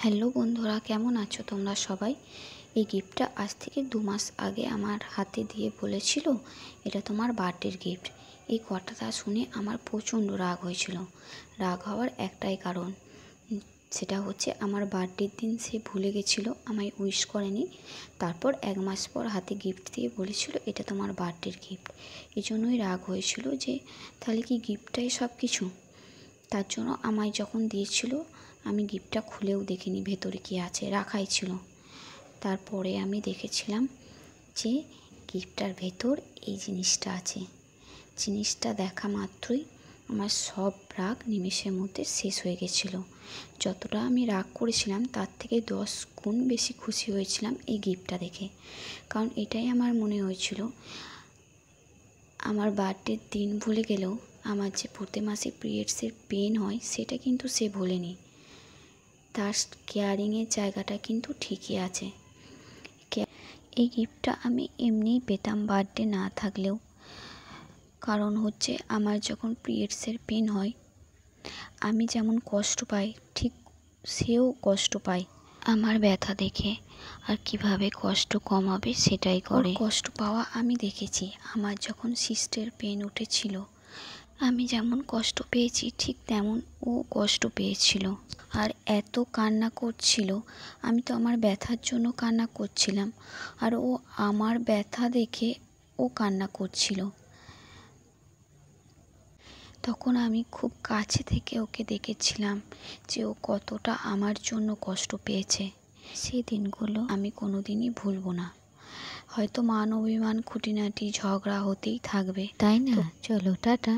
Hello বন্ধুরা, কেমন আছো তোমরা সবাই? এই গিফটটা আজ থেকে 2 মাস আগে আমার হাতে দিয়ে বলেছিল এটা তোমার বার্থডের গিফট। এই কথাটা শুনে আমার প্রচণ্ড রাগ হয়েছিল। রাগ হওয়ার একটাই কারণ, সেটা হচ্ছে আমার বার্থডের দিন সে ভুলে গেছিলো, আমায় উইশ করেনি। তারপর 1 মাস পর হাতে গিফট দিয়ে বলেছিল এটা তোমার বার্থডের গিফট। এই জন্যই রাগ হয়েছিল যে তাহলে কি গিফটটাই সব কিছু। তার জন্য আমায় যখন দিয়েছিল আমি গিফটটা খুলেও দেখিনি ভেতরে কী আছে, রাখাই ছিল। তারপরে আমি দেখেছিলাম যে গিফটটার ভেতর এই জিনিসটা আছে। জিনিসটা দেখা মাত্রই আমার সব রাগ নিমেষের মধ্যে শেষ হয়ে গেছিলো। যতটা আমি রাগ করেছিলাম তার থেকে 10 গুণ বেশি খুশি হয়েছিলাম এই গিফটটা দেখে। কারণ এটাই আমার মনে হয়েছিল আমার বার্থডের দিন ভুলে গেলেও আমার যে প্রতি মাসে পিরিয়ডসের পেন হয় সেটা কিন্তু সে ভোলেনি। তার কেয়ারিংয়ের জায়গাটা কিন্তু ঠিকই আছে। এই গিফটটা আমি এমনিই পেতাম বার্থডে না থাকলেও, কারণ হচ্ছে আমার যখন পিরিয়ডসের পেন হয় আমি যেমন কষ্ট পাই ঠিক সেও কষ্ট পায় আমার ব্যথা দেখে, আর কিভাবে কষ্ট কমাবে সেটাই করে। কষ্ট পাওয়া আমি দেখেছি। আমার যখন সিস্টের পেন উঠেছিল আমি যেমন কষ্ট পেয়েছি ঠিক তেমন ও কষ্ট পেয়েছিল, আর এত কান্না করছিল। আমি তো আমার ব্যথার জন্য কান্না করছিলাম, আর ও আমার ব্যথা দেখে ও কান্না করছিল। তখন আমি খুব কাছে থেকে ওকে দেখেছিলাম যে ও কতটা আমার জন্য কষ্ট পেয়েছে। সেই দিনগুলো আমি কোনোদিনই ভুলবো না। হয়তো মান অভিমান খুঁটিনাটি ঝগড়া হতেই থাকবে, তাই না? চলো টাটা।